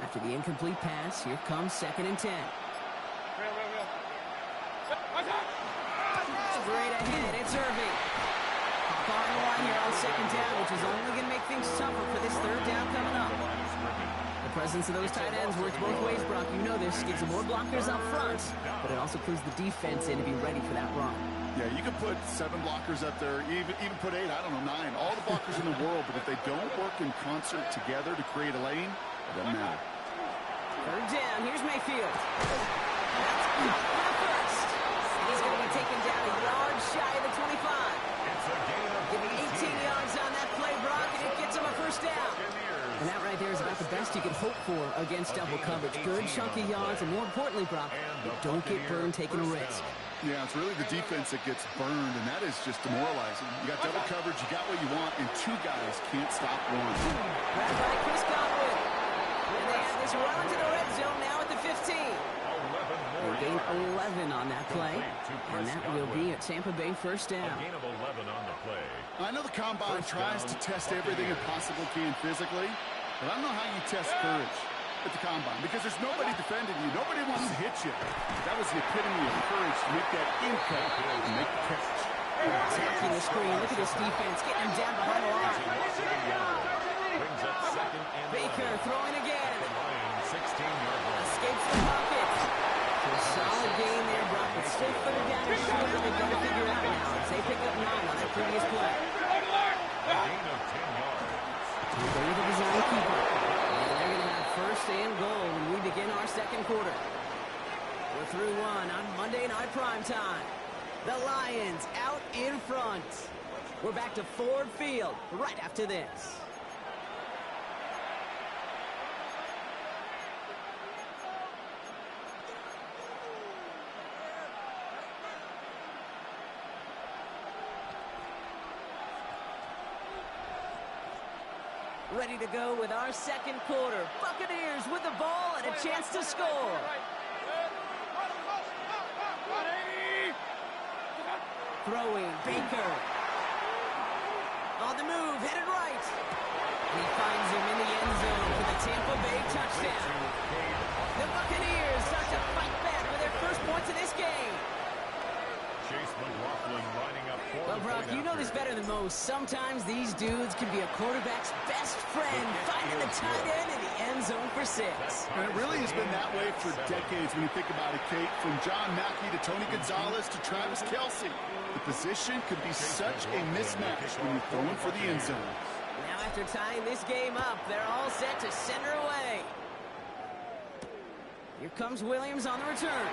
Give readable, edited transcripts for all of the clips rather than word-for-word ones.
After the incomplete pass, here comes 2nd and 10. Straight ahead, it's Irving. Behind the line here on 2nd down, which is only going to make things tougher for this 3rd down coming up. The presence of those tight ends works both ways, Brock. You know this. Gives them more blockers up front, but it also clues the defense in to be ready for that run. Yeah, you can put 7 blockers up there, even put 8, I don't know, 9. All the blockers in the world, but if they don't work in concert together to create a lane, it doesn't matter. 3rd down, here's Mayfield. That's for the first. He's going to be taken down a yard shy of the 25. Give him 18 yards on that play, Brock, and it gets him a 1st down. And that right there is about the best you can hope for against double coverage. Good chunky yards, and more importantly, Brock, you don't get burned taking a risk. Yeah, it's really the defense that gets burned, and that is just demoralizing. You got double coverage, you got what you want, and 2 guys can't stop one. Grabbed by Chris Godwin. And they have this run to the red zone now at the 15. They gain 11 on that play, and that will be a Tampa Bay 1st down. A gain of 11 on the play. I know the Combine tries to test everything it possibly can physically, but I don't know how you test courage at the Combine, because there's nobody defending you. Nobody wants to hit you. That was the epitome of courage to make that impact and make the catch. Attacking the screen. Look at this defense getting him down behind the line. Brings up 2nd and Baker throwing again. 16-yard line. Escapes the pocket. So a solid game there, Brock. It's still 3rd down and short. They've got to figure it out now as they pick up 9 on that previous play. A gain of 10 yards. They the design keeper. And they're going to have 1st and goal when we begin our 2nd quarter. We're through 1 on Monday Night Primetime. The Lions out in front. We're back to Ford Field right after this. Ready to go with our 2nd quarter. Buccaneers with the ball and a chance to score. Throwing, Baker. On the move, headed right. And he finds him in the end zone for the Tampa Bay touchdown. The Buccaneers start to fight back for their 1st points of this game. Chase McLaughlin lining up for Well, Brock, you know this better than most. Sometimes these dudes can be a quarterback's best friend, finding the tight end in the end zone for 6. And it really has been that way for decades when you think about it, Kate. From John Mackey to Tony Gonzalez to Travis Kelce. The position could be such a mismatch when you're throwing for the end zone. Now after tying this game up, they're all set to send her away. Here comes Williams on the return.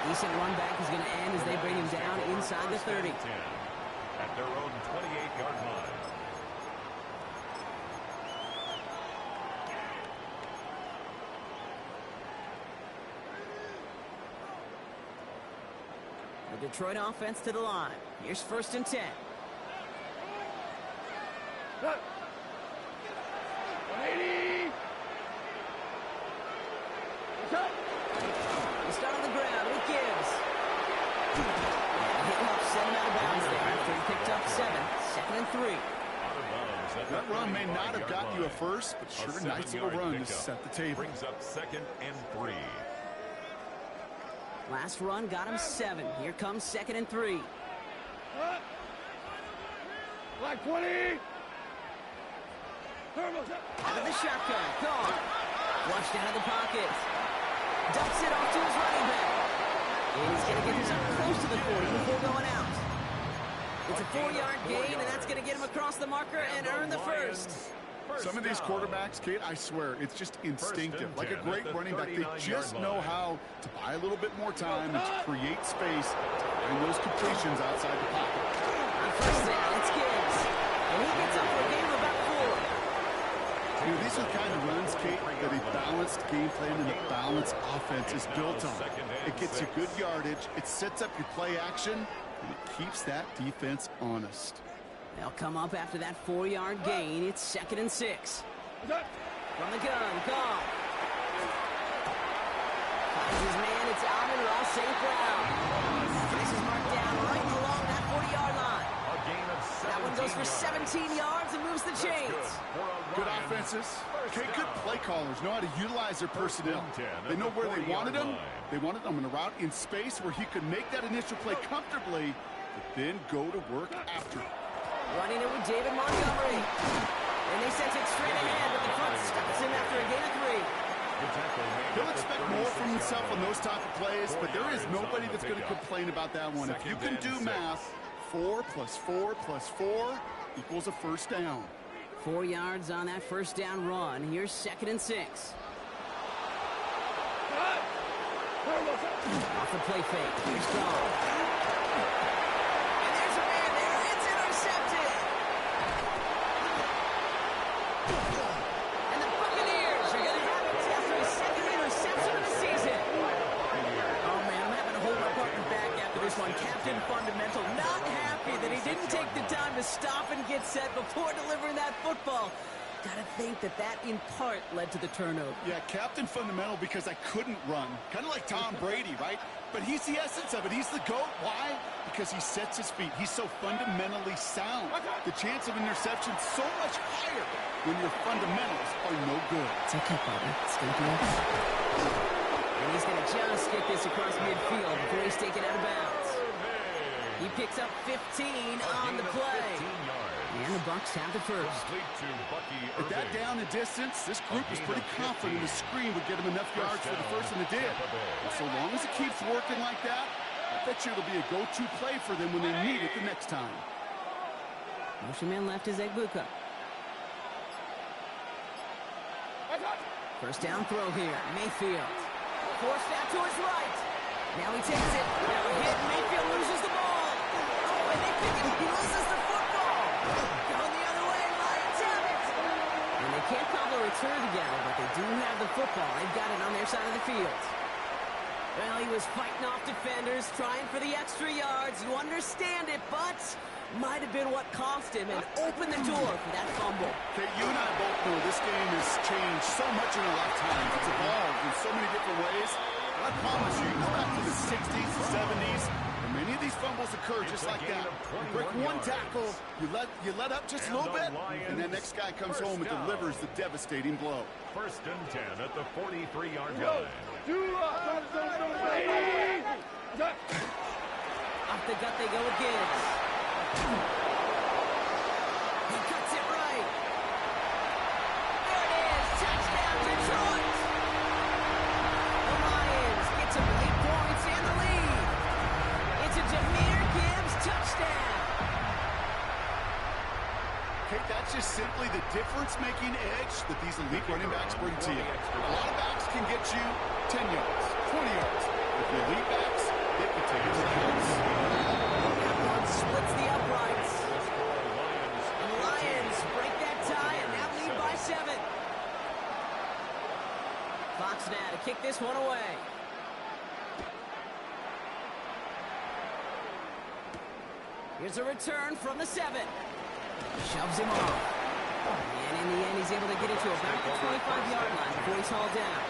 Decent run back is going to end as they bring him down inside the 30. At their own 28-yard line. The Detroit offense to the line. Here's 1st and 10. They start on the ground with Gibbs. Hit him up, send him out of bounds there after he picked up 7. 2nd and 3. That run may not have gotten you a 1st, but sure, nice little run to set the table. Brings up 2nd and 3. Last run got him 7. Here comes 2nd and 3. Like 20. Out of the shotgun. Gone. Flushed out of the pocket. Dumps it off to his running back. And he's going to get this up close to the 40 before going out. It's a 4-yard gain, and that's going to get him across the marker and earn the 1st. Some of these quarterbacks, Kate, I swear, it's just instinctive. Like a great running back, they just know how to buy a little bit more time and to create space and those completions outside the pocket. On 1st down, it's Gibbs. And he gets up for a gain of about 4. You know, these are the kind of runs, Kate, that a balanced game plan and a balanced offense is built on. It gets you good yardage, it sets up your play action, and it keeps that defense honest. They'll come up after that 4-yard gain. It's 2nd and 6. From the gun, Goff. Finds his man, it's out and all St. Brown. This is marked down right along that 40-yard line. A gain of That one goes for 17 yards and moves the chains. Good offenses. Okay, good play callers know how to utilize their personnel. They know where they wanted him. They wanted him in a route in space where he could make that initial play comfortably, but then go to work after. Running it with David Montgomery. And they sent it straight ahead, but the front stops him after a gain of 3. He'll expect more from himself on those type of plays, but there is nobody that's going to complain about that one. If you can do math, 4 + 4 + 4 equals a first down. 4 yards on that first down run. Here's 2nd and 6. Off the play fake. Here's Strong. And there's a man there. It's intercepted. And the Buccaneers are going to have it after a 2nd interception of the season. Oh, man, I'm having to hold my partner back after this one. Captain Fundamental not happy that he didn't take the time to stop and get set before delivering that football. Gotta think that in part led to the turnover. Yeah, Captain Fundamental because I couldn't run. Kind of like Tom Brady, right? But he's the essence of it. He's the GOAT. Why? Because he sets his feet. He's so fundamentally sound. The chance of interception is so much higher when your fundamentals are no good. It's okay, buddy. It's going to be okay. And he's going to just get this across midfield before he's taken out of bounds. He picks up 15 on the play. And the Bucs have the first. With that down and distance, this group was pretty confident the screen would get him enough yards for the first, and it did. And so long as it keeps working like that, I bet you it'll be a go-to play for them when they need it the next time. Motion man left is Egbuka. First down throw here. Mayfield. Forced out to his right. Now he takes it. Now a hit. Mayfield loses the ball. Oh, and they pick it. He loses the football. Going the other way. Lions have it. And they can't call the return together, but they do have the football. They've got it on their side of the field. Well, he was fighting off defenders, trying for the extra yards. You understand it, but might have been what cost him and opened the door for that fumble. Okay, you and I both know this game has changed so much in our lifetimes. It's evolved in so many different ways. I promise you, go back to the 60s, the 70s, and many of these fumbles occur just like that. You break one tackle, you let up just a little bit, and that next guy comes home and delivers the devastating blow. 1st and 10 at the 43-yard line. Off the gut they go with Gibbs. He cuts it right. There it is. Touchdown, Detroit. The Lions get to 8 points and the lead. It's a Jahmyr Gibbs touchdown. Okay, that's just simply the difference-making edge that these elite running backs bring to you. A lot of backs can get you 10 yards, 20 yards. With the elite backs, they can take it to the house. Splits the uprights. And the Lions break that tie and now lead by 7. Fox now to kick this one away. Here's a return from the 7. Shoves him off. And in the end, he's able to get it to about the 25-yard line before he's hauled down.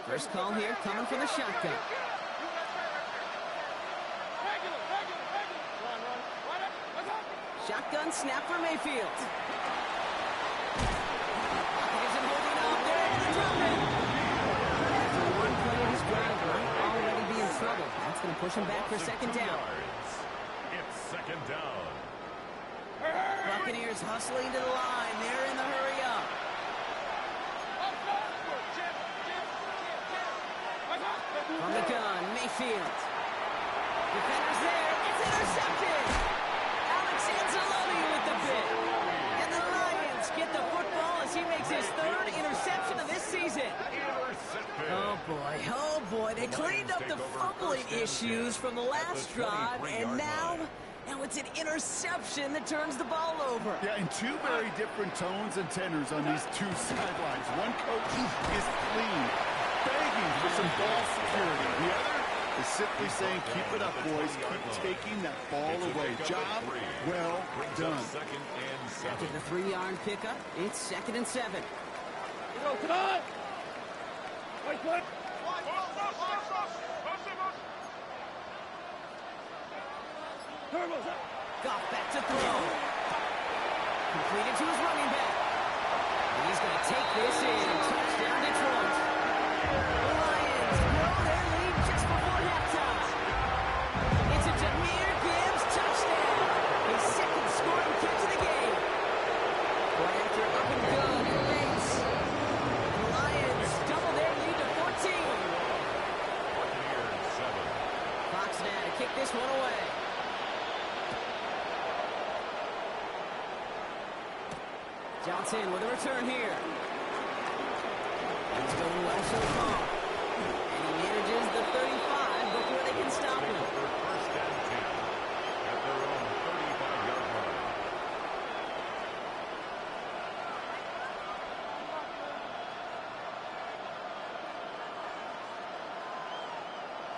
First call here coming from the shotgun. Shotgun snap for Mayfield. He isn't holding up there into the drop in. After one play of his drive, might already be in trouble. That's going to push him back for 2nd down. It's 2nd down. Buccaneers hustling to the line. They're in the hurry up. From the gun, Mayfield. Defenders there. It's intercepted. Alex Anzalone with the bit. And the Lions get the football as he makes his 3rd interception of this season. Oh boy. They cleaned up the fumbling issues from the last drive, and now Now it's an interception that turns the ball over. Yeah, and two very different tones and tenors on these two sidelines. One coach is pleading, begging for some ball security. The other is simply saying, keep it up, boys. Keep taking that ball away. Job well done. After the 3-yard pickup, it's 2nd and 7. Go, come on! Wait, what? Goff back to throw. Completed to his running back. And he's going to take this in. Touchdown, Detroit. The Lions grow their lead just before halftime. It's a Jahmyr Gibbs touchdown. His 2nd scoring catch of the game. Right after up and good for Bates. And the Lions double their lead to 14. Fox now to kick this one away. Johnson with a return here. He's going well so far. And he manages the 35 before they can stop him. First and 10 at their own 35-yard line.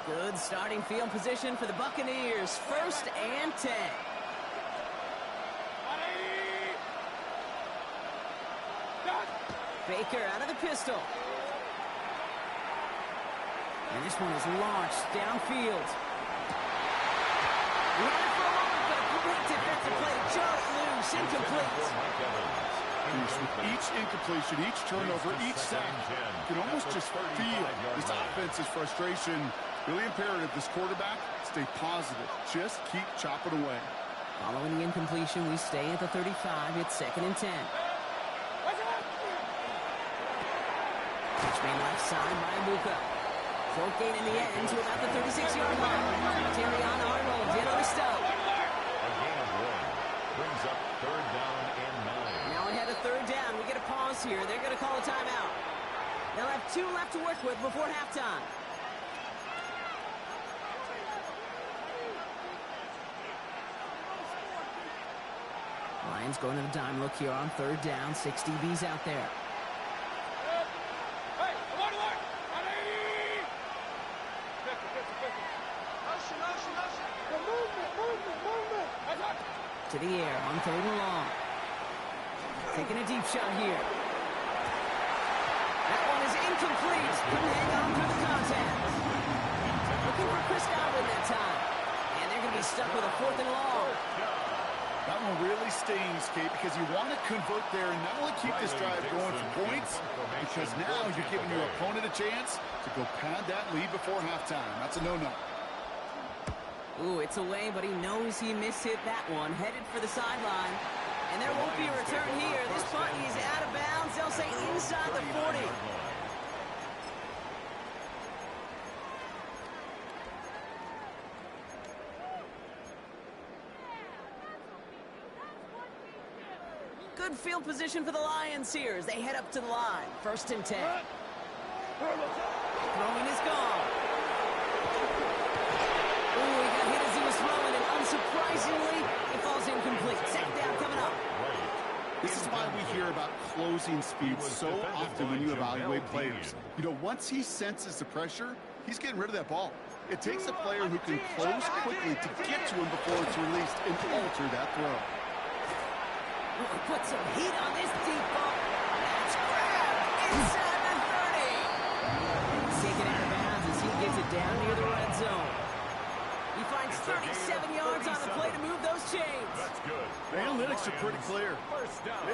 Good starting field position for the Buccaneers. 1st and 10. Baker out of the pistol. And this one is launched downfield. Running for a moment, but a great defensive play. Just loose, incomplete. With each incompletion, each turnover, each sack, you can almost just feel this offense's frustration. Really imperative, this quarterback, stay positive. Just keep chopping away. Following the incompletion, we stay at the 35. It's 2nd and 10. Pitch made left side by Luka. Short gain in the end to about the 36-yard line. Terrion Arnold in on the stop. A gain of 1 brings up 3rd down and 9. Now ahead of 3rd down. We get a pause here. They're going to call a timeout. They'll have 2 left to work with before halftime. Lions going to the dime look here on 3rd down. 6 DBs out there. To the air on 3rd and long. Taking a deep shot here. That one is incomplete. Couldn't hang on through the contact. Looking for Chris Godwin that time. And they're going to be stuck with a 4th and long. That one really stings, Kate, because you want to convert there and not only keep this drive going for points, because now you're giving your opponent a chance to go pad that lead before halftime. That's a no-no. Ooh, it's away, but he knows he mishit that one. Headed for the sideline. And there won't be a return here. This punt is out of bounds. They'll say inside the 40. Good field position for the Lions here as they head up to the line. 1st and 10. Throwing is gone. Ooh, he got hit as he was throwing, and unsurprisingly, it falls incomplete. 2nd down coming up. This is why we hear about closing speed so often when you evaluate players. You know, once he senses the pressure, he's getting rid of that ball. It takes a player who can close quickly to get to him before it's released and alter that throw. Put some heat on this deep ball. That's grabbed inside the 30. Taken out of bounds as he gets it down near the red zone. He finds 37 yards on the play to move those chains. That's good. The analytics are pretty clear.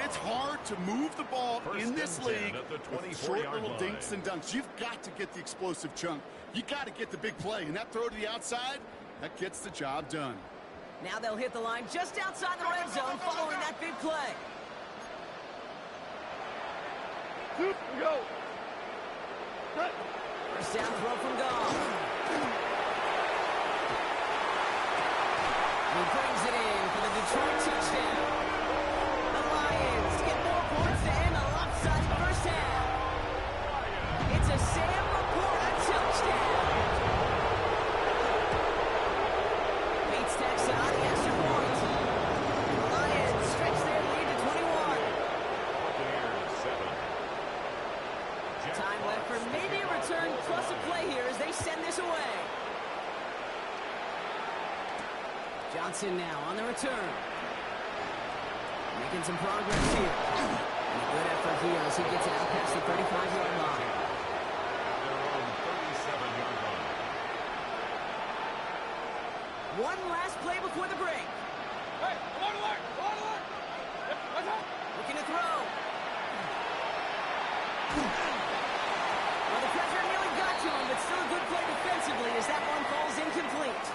It's hard to move the ball in this league with short little dinks and dunks. You've got to get the explosive chunk. You got to get the big play. And that throw to the outside, that gets the job done. Now they'll hit the line just outside the red zone following that big play. Go. First down throw from Goff. He brings it in for the Detroit touchdown. The Lions get more points to end a lopsided first half. It's a Sam Laporta touchdown. Bates tacks on the extra point. Johnson now on the return. Making some progress here. And a good effort here as he gets it out past the 35-yard line. Their own 37-yard line. One last play before the break. Hey, come on alert! Come on alert! Watch out! Looking to throw. Well, the pressure nearly got to him, but still a good play defensively as that one falls incomplete.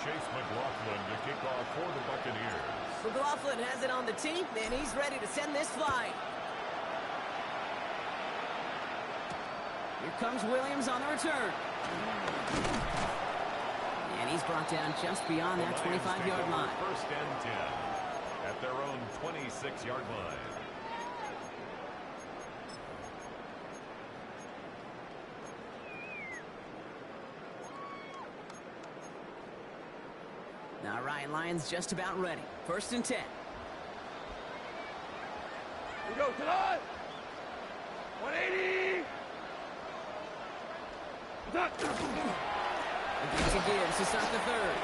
Chase McLaughlin to kick off for the Buccaneers. McLaughlin has it on the tee, and he's ready to send this flying. Here comes Williams on the return. And he's brought down just beyond that 25-yard line. First and 10 at their own 26-yard line. Now Ryan Lyons just about ready. First and 10. Here we go, tonight! 180! Against Gibbs to start the third.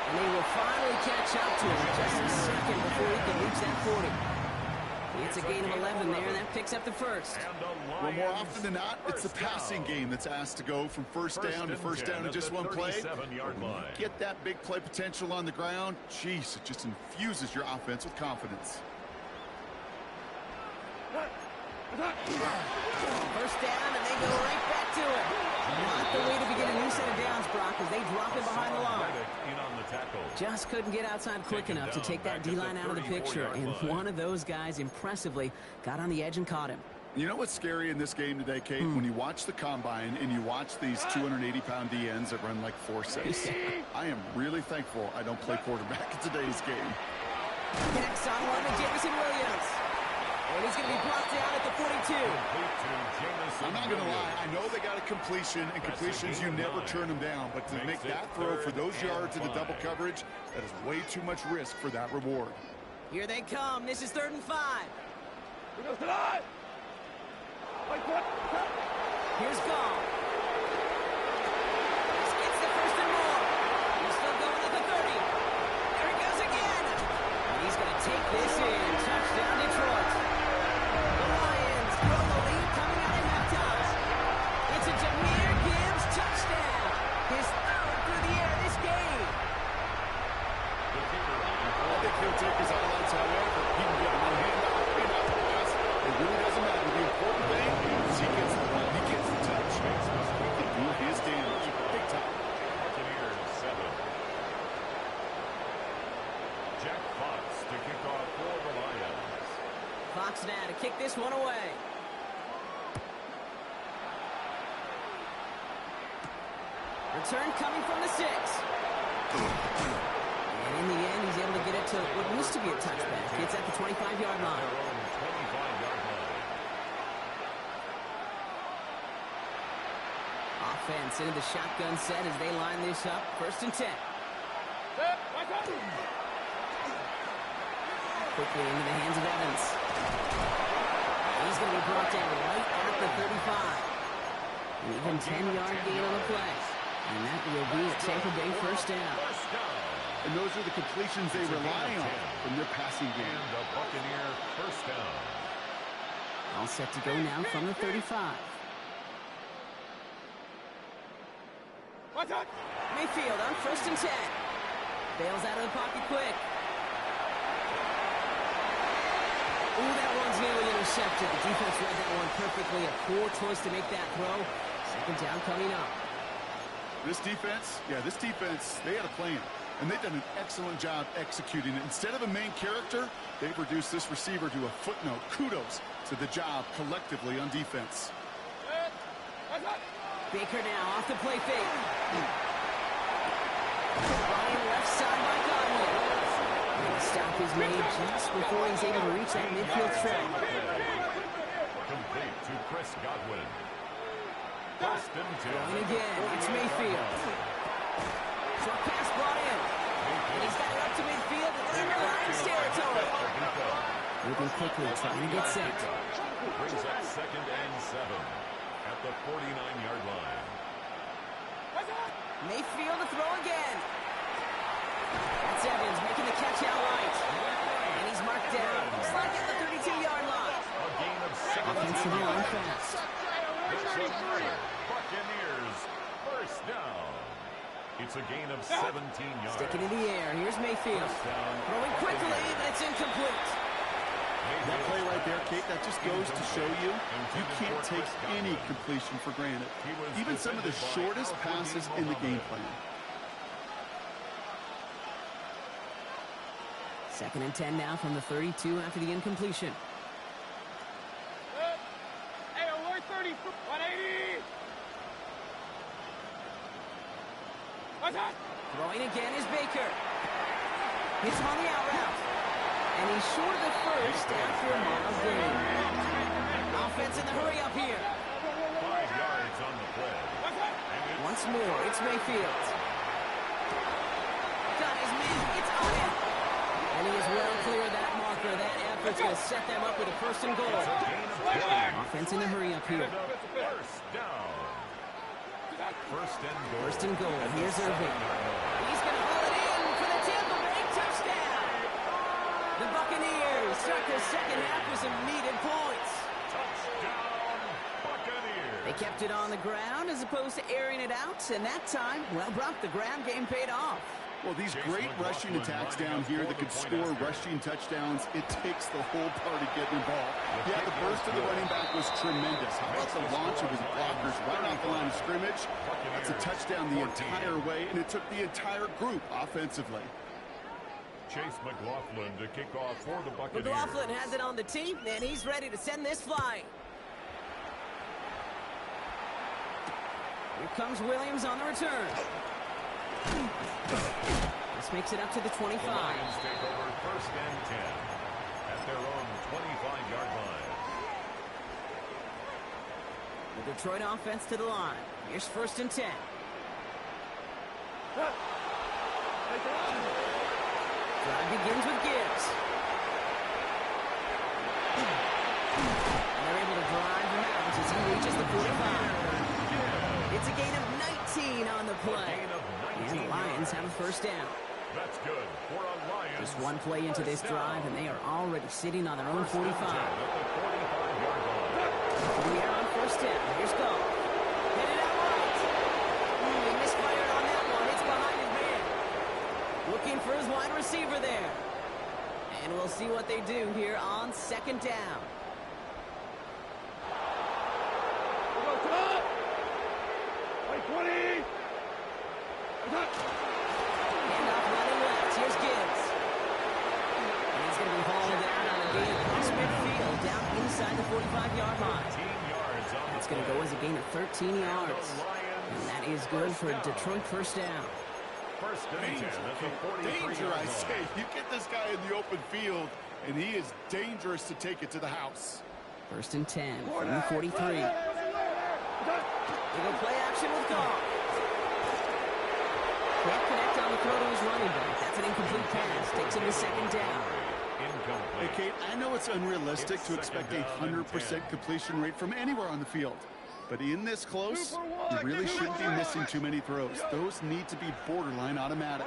And they will finally catch up to him just a second before he can reach that 40. It's a gain of 11 there, and that picks up the first. Well, more often than not, it's the passing game that's asked to go from first down in just one play. Get that big play potential on the ground. Jeez, it just infuses your offense with confidence. First down, and they go right back to it. Not the way to begin a new set of downs, Brock, as they drop it behind the line. Just couldn't get outside quick enough to take that D-line out of the picture, and one of those guys impressively got on the edge and caught him. You know what's scary in this game today, Kate? When you watch the combine and you watch these 280-pound DNs that run like 4.6. I am really thankful I don't play quarterback in today's game. Next on one to Jameson Williams. And he's going to be brought down at the 42. I'm not going to lie. I know they got a completion, and completions, you never turn them down. But to make that throw for those yards in the double coverage, that is way too much risk for that reward. Here they come. This is 3rd and 5. Here goes tonight! Here's Gall. This gets the first and more. He's still going at the 30. There he goes again. And he's going to take this in. Touchdown, Detroit. The Lions grow the lead coming out of halftime. It's a Jahmyr Gibbs touchdown. His 3rd through the air this game. I think he'll take his highlights, however. He can get one hand out and out the pass. It really doesn't matter. The important thing is he gets the one, he gets the touch. He can do his damage. Big time. Buccaneers 7. Jack Fox to kick off for the Lions. Fox now to kick this one away. Return coming from the 6. And in the end, he's able to get it to what used to be a touchback. It's at the 25-yard line. Offense into the shotgun set as they line this up. 1st and 10. Quickly into the hands of Evans. He's going to be brought down right at the 35. An even 10-yard gain on the play. And that will be a Tampa Bay first down. And those are the completions they rely on from their passing game. And the Buccaneer first down. All set to go now from the 35. Mayfield on 1st and 10. Bails out of the pocket quick. Ooh, that one's nearly intercepted. The defense read that one perfectly. A poor choice to make that throw. 2nd down coming up. This defense, they had a plan. And they've done an excellent job executing it. Instead of a main character, they've reduced this receiver to a footnote. Kudos to the job collectively on defense. Baker now off the play fake. Ryan left side by Godwin. And the stop is made just before he's able to reach that midfield track. Complete to Chris Godwin. 1st and 10. And again, it's Mayfield. Short pass brought in. And he's got it up to midfield and in the Lions territory. Moving quickly, trying to get set. Brings up 2nd and 7 at the 49-yard line. Mayfield to throw again. That's Evans making the catch out right. And he's marked down. Looks like at the 32-yard line. A gain of 17 Offensive line yards. fast. Buccaneers, first down. It's a gain of 17 yards. Sticking in the air. Here's Mayfield. First down. Throwing quickly, but it's incomplete. That play right there, Kate, that just goes to show you can't take any completion for granted. Even some of the shortest passes in the game plan. 2nd and 10 now from the 32 after the incompletion. Hey, alert 30, 180. What's that? Throwing again is Baker. Hits him on the out route. And he's short of the first after a mile gain. Offense in the hurry up here. 5 yards on the play. Once more, it's Mayfield. Got his man. It's on him. And he is well clear of that marker. That effort's going to set them up with a 1st and goal. Offense in the hurry up here. First down. First and goal. Here's Irving. He's going to haul it in for the Tampa Bay touchdown. The Buccaneers start their second half with some needed points. Touchdown, Buccaneers. They kept it on the ground as opposed to airing it out, and that time, well, Brock, the ground game paid off. Well, these great rushing attacks down here that could score rushing touchdowns, it takes the whole party getting involved. Yeah, the burst of the running back was tremendous. How about the launch of his blockers right off the line of scrimmage? That's a touchdown the entire way, and it took the entire group offensively. Chase McLaughlin to kick off for the Buccaneers. McLaughlin has it on the tee, and he's ready to send this flying. Here comes Williams on the return. This makes it up to the 25. The Lions take over 1st and 10 at their own 25-yard line. The Detroit offense to the line. Here's 1st and 10. Drive begins with Gibbs. And they're able to drive him out as he reaches the 45. It's a gain of 19 on the play. And the Lions have a 1st down. That's good for a Lions. Just one play into this drive, and they are already sitting on their own 45. At the 45-yard line. We are on 1st down. Here's Goff. Hit it out right. He misfired on that one. It's behind his man. Looking for his wide receiver there. And we'll see what they do here on 2nd down. Handoff running left. Here's Gibbs. And he's going to be hauled down on a gain across midfield, down inside the 45-yard line. That's going to go as a gain of 13 yards. And that is good for a Detroit 1st down. First and 10 at the 43-yard Danger, I line. say. You get this guy in the open field, and he is dangerous to take it to the house. 1st and 10 from the 43. They go play action with Goff. Can't connect on the throw to his running back. That's an incomplete pass. Takes him to 2nd down. Hey, Kate, I know it's unrealistic to expect a 100% completion rate from anywhere on the field. But in this close, you really shouldn't be missing too many throws. Those need to be borderline automatic.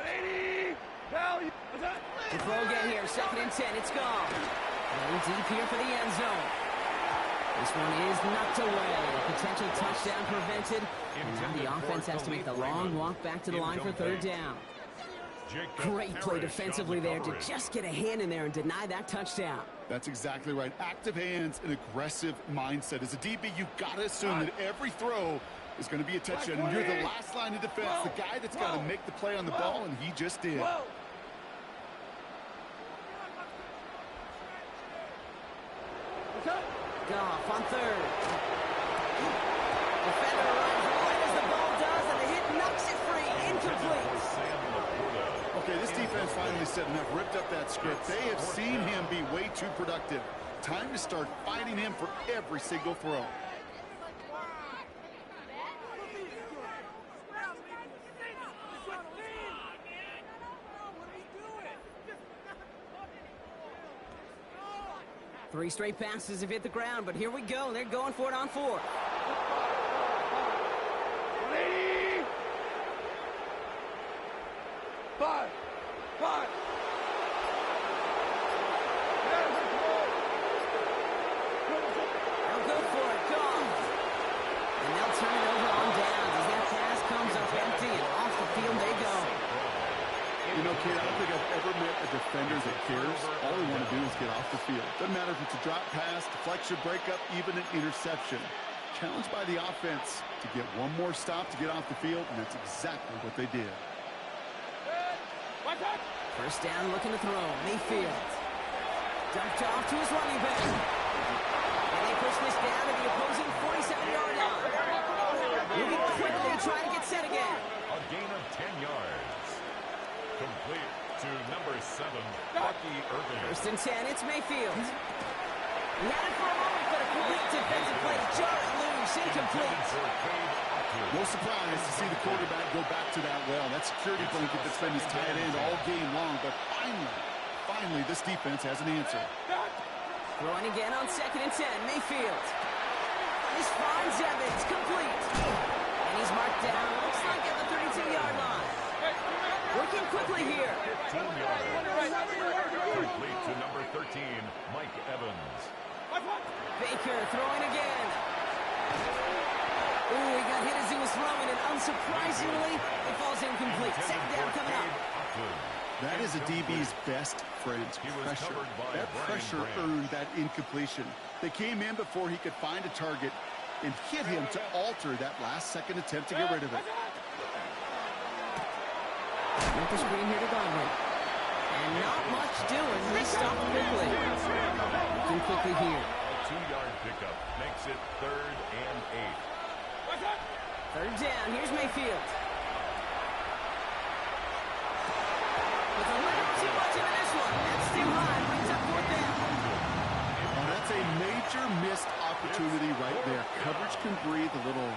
The throw again here. 2nd and 10. It's Goff. Going deep here for the end zone. This one is knocked away. A potential touchdown prevented. And now the offense has to make the long walk back to the line for 3rd down. Great play defensively there to just get a hand in there and deny that touchdown. That's exactly right. Active hands and aggressive mindset. As a DB, you've got to assume that every throw is going to be a touchdown. And you're the last line of defense, the guy that's got to make the play on the ball, and he just did. Goff on 3rd. Defender runs right as the ball does, and the hit knocks it free. Incomplete. Okay, this defense finally said enough, ripped up that script. They have seen him be way too productive. Time to start fighting him for every single throw. 3 straight passes have hit the ground, but here we go. They're going for it on 4. 180. 5. They'll go for it. Gone. And they'll turn it over on downs as that pass comes up empty and off the field they go. You know, kid, I don't think I've ever met a defender that cares. All they want to do is get off the field. Doesn't matter if it's a drop pass, deflection, breakup, even an interception. Challenged by the offense to get one more stop to get off the field, and that's exactly what they did. First down, looking to throw. Mayfield. Dumped off to his running back. And they push this down to the opposing 47-yard line. Moving quickly, trying to get set again. A gain of 10 yards. Complete to number 7, Bucky Irving. First and 10, it's Mayfield. He had it for a moment, but a complete defensive play. Jar it loose, incomplete. No surprise to see the quarterback go back to that well. That security blanket that's been his tight end all game long, but finally, this defense has an answer. Throwing again on 2nd and 10, Mayfield. This finds Evans, complete. And he's marked down, looks like at the 32-yard line. Working quickly here. 15 yards. Complete to number 13, Mike Evans. Baker throwing again. Ooh, he got hit as he was throwing, and unsurprisingly, it falls incomplete. Second down coming up. That is a DB's best friend, pressure. That pressure earned that incompletion. They came in before he could find a target and hit him to alter that last-second attempt to get rid of it. With the screen here to Godwin. And not much doing. They stopped quickly. Looking quickly here. A 2-yard pickup makes it 3rd and 8. 3rd down. Here's Mayfield. With a little too much into this one. That's too high. Brings up 4th down. Oh, that's a major missed opportunity right there. Coverage can breathe a little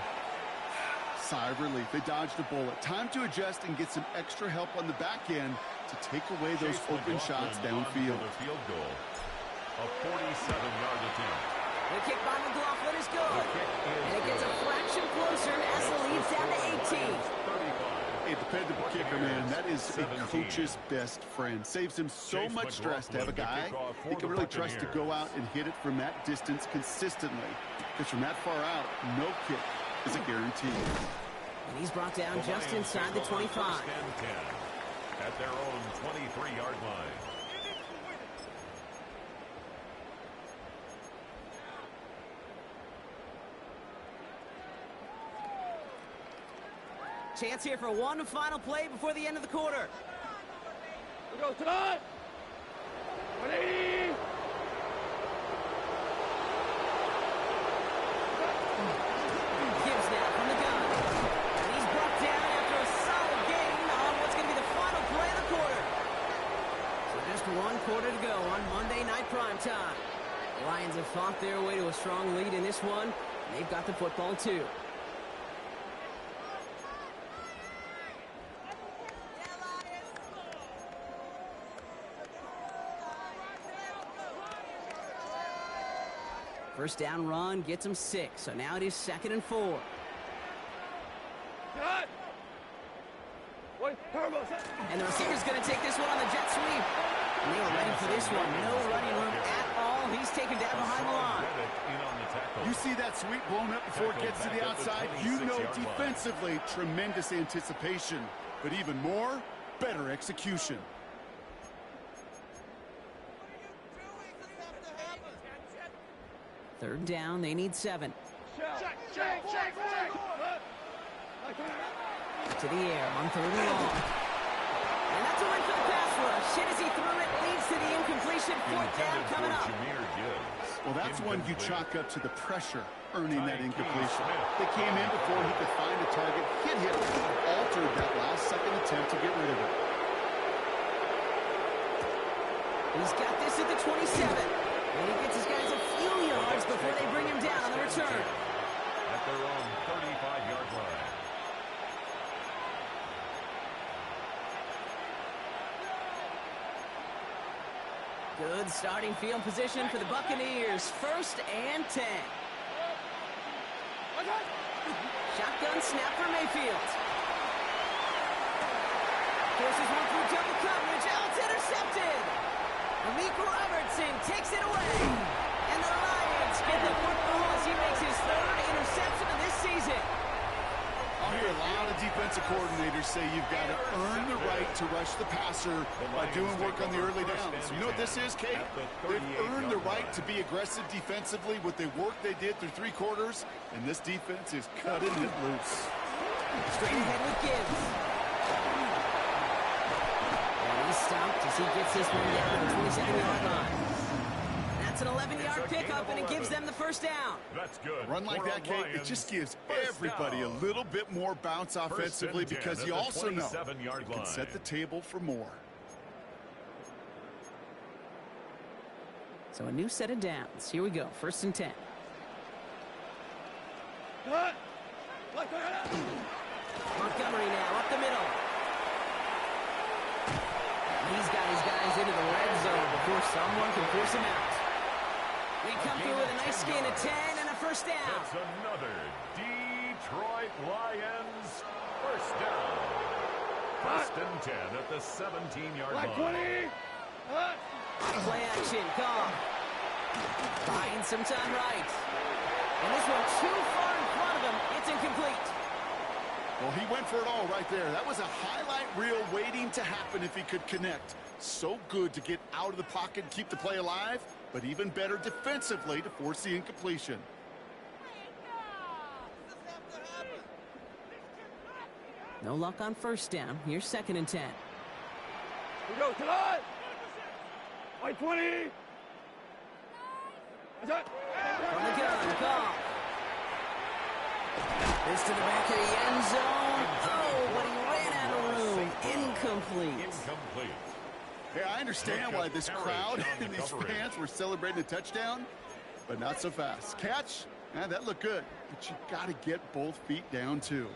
sigh of relief. They dodged a bullet. Time to adjust and get some extra help on the back end to take away those open shots downfield. Field goal. A 47-yard attempt. The kick by McLaughlin is good. And it gets a fraction closer as the lead's down to 18. A dependable kicker, man. That is a coach's best friend. Saves him so much stress to have a guy he can really trust to go out and hit it from that distance consistently. Because from that far out, no kick is a guarantee. And he's brought down just inside the 25. First and 10 at their own 23-yard line. Chance here for one final play before the end of the quarter. We go tonight. 180. Gibbs now from the gun. And he's brought down after a solid gain on what's going to be the final play of the quarter. So just 1 quarter to go on Monday Night Primetime. The Lions have fought their way to a strong lead in this one. And they've got the football too. First down run gets him 6, so now it is 2nd and 4. And the receiver's going to take this one on the jet sweep. And they were ready for this one. No running room at all. He's taken down behind the line. You see that sweep blown up before it gets to the outside? You know defensively, tremendous anticipation. But even more, better execution. Third down, they need 7. Check. To the air on 3rd and long. And that's a win for the pass rush. Shit as he threw it leads to the incompletion. 4th down coming up. Well, that's one you chalk up to the pressure earning that incompletion. They came in before he could find a target, hit him, altered that last-second attempt to get rid of it. He's got this at the 27. And he gets his guys a few yards before they bring him down on the return. At their own 35-yard line. Good starting field position for the Buccaneers. 1st and 10. Shotgun snap for Mayfield. Forces one through double coverage. Oh, it's intercepted. Malik Robertson takes it away. And the Lions get the football as he makes his 3rd interception of this season. I'll hear a lot of defensive coordinators say you've got to earn the right to rush the passer by doing work on the early downs. You know what this is, Kate? They've earned the right to be aggressive defensively with the work they did through 3 quarters, and this defense is cutting it loose. Straight ahead with Gibbs. And he's stopped as he gets this one down to the 27-yard line. That's an 11-yard pickup, and it gives them the 1st down. That's good. Run like that, Kate, it just gives everybody a little bit more bounce offensively because you also know you can set the table for more. So a new set of downs. Here we go. 1st and 10. Montgomery now up the middle. He's got his guys into the red zone before someone can force him out. We come through with a nice gain of 10 and a 1st down. That's another Detroit Lions 1st down. 1st and 10 at the 17-yard line. Play action, call. Buying some time right. And this one too far in front of him. It's incomplete. Well, he went for it all right there. That was a highlight reel waiting to happen if he could connect. So good to get out of the pocket and keep the play alive, but even better defensively to force the incompletion. No luck on 1st down. Here's 2nd and 10. We go tonight. White 20. From the gun, call. This to the back of the end zone. Oh, but he ran out of room. Incomplete. Hey, I understand why this crowd and these fans were celebrating a touchdown, but not so fast. Catch, that looked good, but you got to get both feet down too.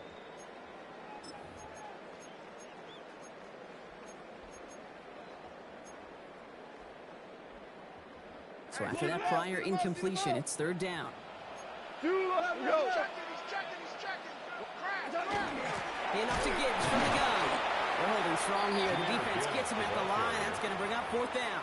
So after that prior incompletion, it's 3rd down. Enough to Gibbs from the gun. They're holding strong here. The defense gets him at the line. That's going to bring up 4th down.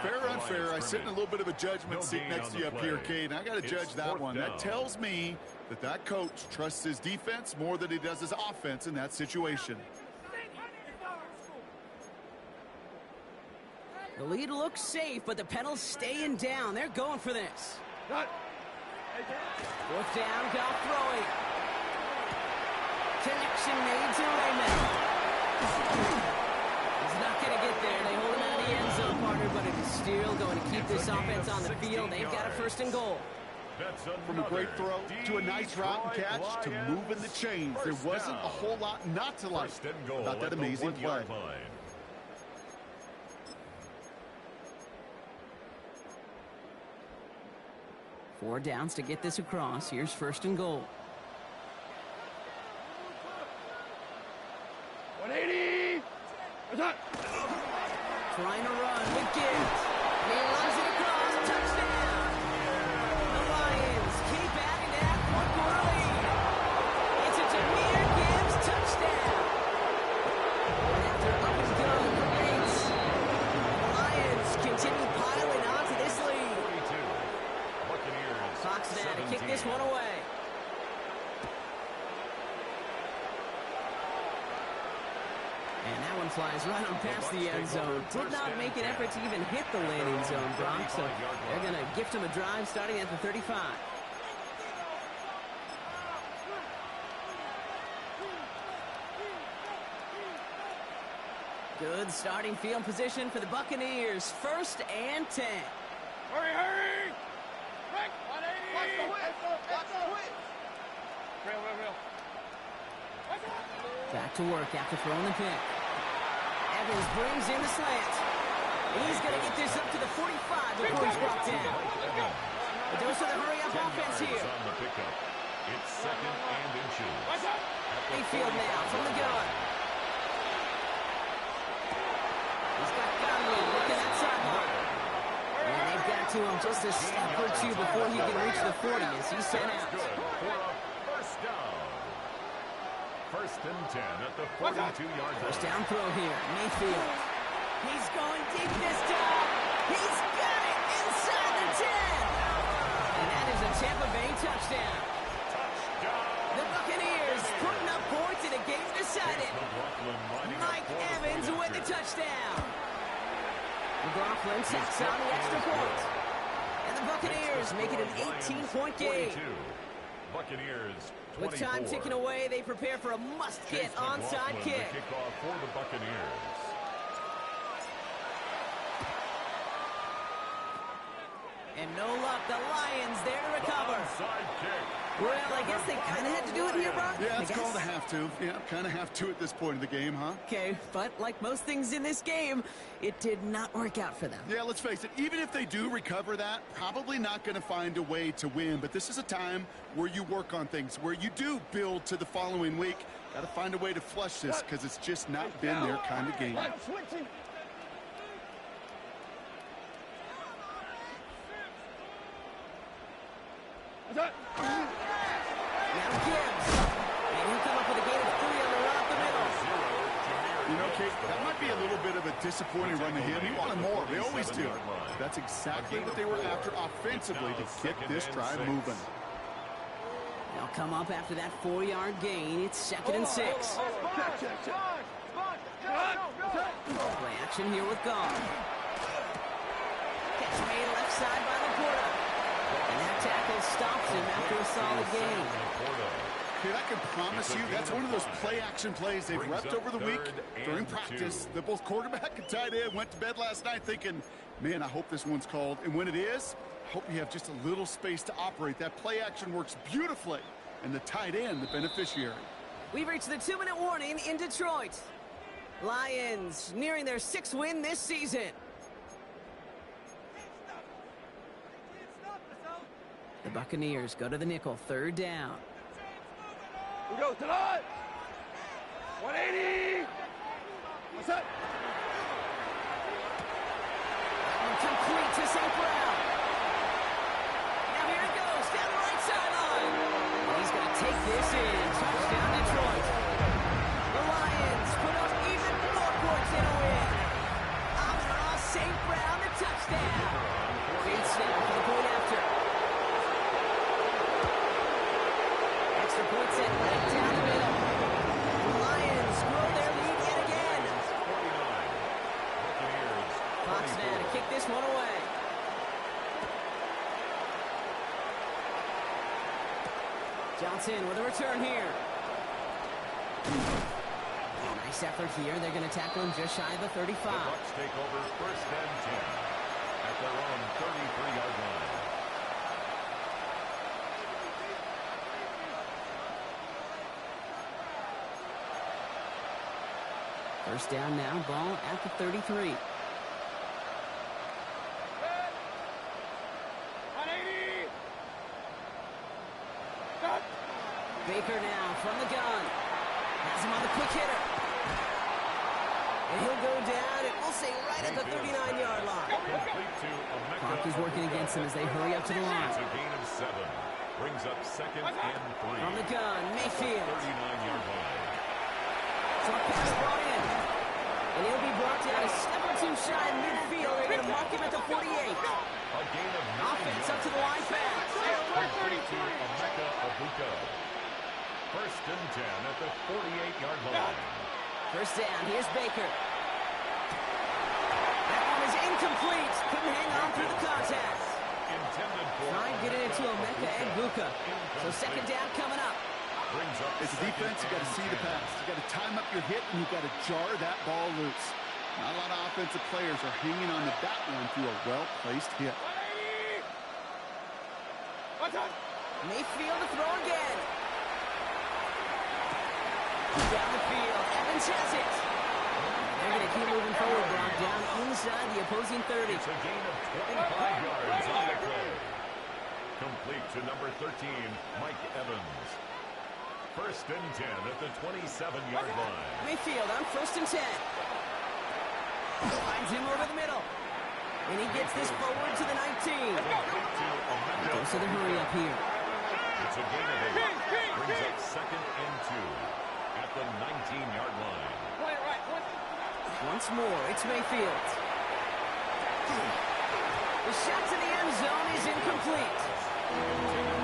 Fair or unfair, I sit in a little bit of a judgment seat next to you up here, Cade, and I got to judge that one. That tells me that coach trusts his defense more than he does his offense in that situation. The lead looks safe, but the Penals staying down. They're going for this. 4th down, Goff throwing. Connection made to Raymond. He's not going to get there. They hold him out of the end zone, partner, but it is still going to keep this offense on the field. They've got a 1st and goal. From a great throw to a nice route and catch to moving the chains, there wasn't a whole lot not to like about that amazing play. 4 downs to get this across. Here's 1st and goal. 180. Trying to run with Gibbs. He runs it across. Touchdown. The Lions keep adding to that 4-quarter lead. It's a Jahmyr Gibbs touchdown. After up and go for Bates, the Lions continue piling on to this lead. Fox now to kick this one away. And that one flies right on past the end zone. Did not make an effort to even hit the landing zone, Brock. So they're going to gift him a drive starting at the 35. Good starting field position for the Buccaneers. 1st and 10. Hurry, hurry! Quick! 180! Watch the whip! Watch the whip! Real. Back to work after throwing the pick. Evans brings in the slant. He's going to get this up to the 45 before he's brought down. A dose of the hurry-up offense here. It's 2nd and inches. Mayfield now from the gun. He's got Godwin looking at sideline. to him just a step or two before he can reach the 40 as he's sent out. Good for a first down. First and 10 at the 42-yard line. First down throw here. Mayfield. He's going deep this time. He's got it inside the 10. And that is a Tampa Bay touchdown. The Buccaneers putting up points in a game decided. Mike Evans with the touchdown. McLaughlin tacks on the extra point. And the Buccaneers make it an 18-point game. Buccaneers 24. With time ticking away, they prepare for a must-get onside kick. The kickoff for the Buccaneers. And no luck, the Lions there to recover. Onside kick. Well, I guess they kind of had to do it here, Brock. Yeah, it's called a have to. Yeah, kind of have to at this point in the game, huh? Okay, but like most things in this game, it did not work out for them. Yeah, let's face it, even if they do recover that, probably not going to find a way to win. But this is a time where you work on things, where you do build to the following week. Got to find a way to flush this because it's just not been their kind of game. Now Gibbs. And he'll come up with a gain of 3 on the run up the middle. You know, Kate, that might be a little bit of a disappointing run to him. He wanted more. They always do. That's exactly what they were after offensively to get this drive moving. They'll come up after that 4-yard gain. It's 2nd and 6. Play action here with Gall. Catch made left side by Laporta. And that tackle stops him after a solid gain. Kate, I can promise you that's one of those play-action plays they've repped over the week during practice. That both quarterback and tight end went to bed last night thinking, man, I hope this one's called. And when it is, I hope you have just a little space to operate. That play action works beautifully. And the tight end, the beneficiary. We've reached the 2-minute warning in Detroit. Lions nearing their 6th win this season. The Buccaneers go to the nickel, 3rd down. We go to the 180. What's up? Complete to St. Brown. Now here it goes, down the right sideline. And he's going to take this in. Touchdown, Detroit. The Lions put up even more points in a win. Amon-Ra St. Brown, the touchdown. Great snap for the point after. Extra point set right down the middle. The Lions grow their lead yet again. 49. Fox now to kick this one away. Johnson with a return here. Nice effort here. They're going to tackle him just shy of the 35. The Bucs take over 1st and 10 at their own 33-yard line. First down now, ball at the 33. 180. Stop. Baker now from the gun. Has him on the quick hitter. And he'll go down, and we'll say right at the 39-yard line. Clock is working against him as they hurry up to the line. It's a gain of 7. Brings up 2nd and 3. From the gun, Mayfield. 39-yard line. Short pass brought in. And he'll be brought down a step or two shy in midfield. They're going to mark him at the 48. A gain of 9 Offense up to the line pass. Complete to Emeka Egbuka. 1st and 10 at the 48-yard line. First down, here's Baker. That one is incomplete. Couldn't hang on through the contact. Intended for Trying to get it into Emeka Egbuka. So 2nd down coming up. Brings up As a defense, you got to see the pass. You got to time up your hit, and you got to jar that ball loose. Not a lot of offensive players are hanging on to that one through a well-placed hit. 180. Mayfield to throw again. Down the field. Evans has it. They're going to keep moving forward, Brock, down inside the opposing 30. It's a gain of 25 yards on the play. Complete to number 13, Mike Evans. 1st and 10 at the 27-yard line. Mayfield on 1st and 10. Finds him over the middle. And he gets this forward to the 19. Goes to the hurry up here. It's a gain of 8. Brings up 2nd and 2 at the 19-yard line. Once more, it's Mayfield. The shot to the end zone is incomplete.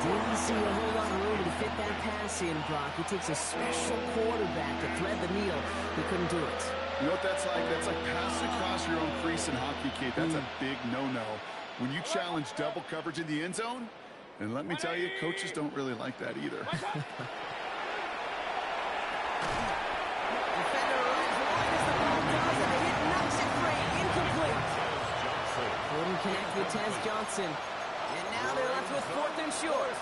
Didn't see a whole lot of room to fit that pass in, Brock. It takes a special quarterback to thread the needle. He couldn't do it. You know what that's like? That's like passing across your own crease in hockey, Kate. That's a big no-no. When you challenge double coverage in the end zone, and let me tell you, coaches don't really like that either. Defender arrives wide as the ball does, and the hit knocks it free. Incomplete. Couldn't connect with Tez Johnson. And now they're left with 4th and short.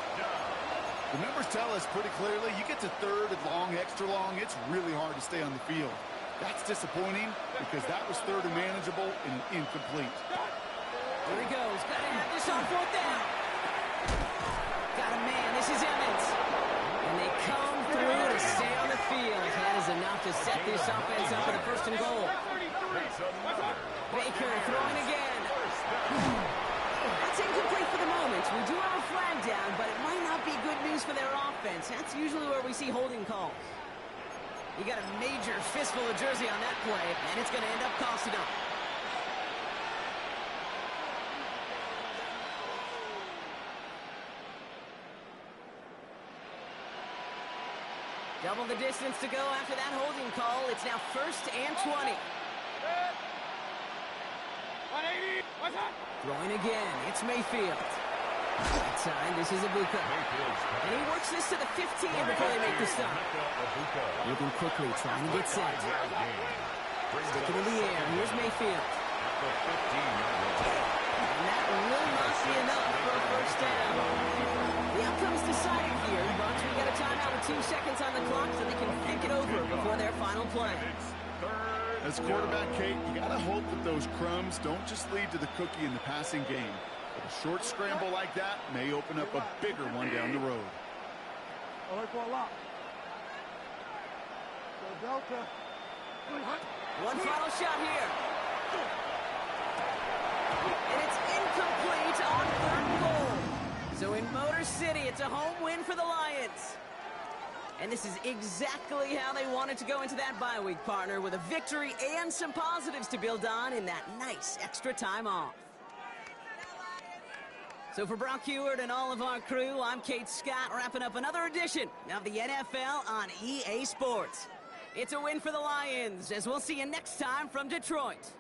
The numbers tell us pretty clearly, you get to 3rd and long, extra long, it's really hard to stay on the field. That's disappointing because that was 3rd and manageable and incomplete. Here he goes. Got to have this on 4th down. Got a man. This is Emmons. And they come through to stay on the field. That is enough to set this offense up for the 1st and goal. Baker throwing again. That's incomplete for the moment. We do have a flag down, but it might not be good news for their offense. That's usually where we see holding calls. He got a major fistful of jersey on that play, and it's going to end up costing him. Double the distance to go after that holding call. It's now 1st and 20. 180. What's up? Throwing again. It's Mayfield. Outside, this is Ibuka. And he works this to the 15 before they make the stop. Moving quickly, trying to get set. Stick it in the air. Here's Mayfield. And that will not be enough for a 1st down. The outcome's decided here, but we got a timeout with 2 seconds on the clock so they can think it over before their final play. As quarterback, Kate, you got to hope that those crumbs don't just lead to the cookie in the passing game. But a short scramble like that may open up a bigger one down the road. One final shot here. And it's incomplete on 3rd and goal. So in Motor City, it's a home win for the Lions. And this is exactly how they wanted to go into that bye week, partner, with a victory and some positives to build on in that nice extra time off. So for Brock Heward and all of our crew, I'm Kate Scott, wrapping up another edition of the NFL on EA Sports. It's a win for the Lions, as we'll see you next time from Detroit.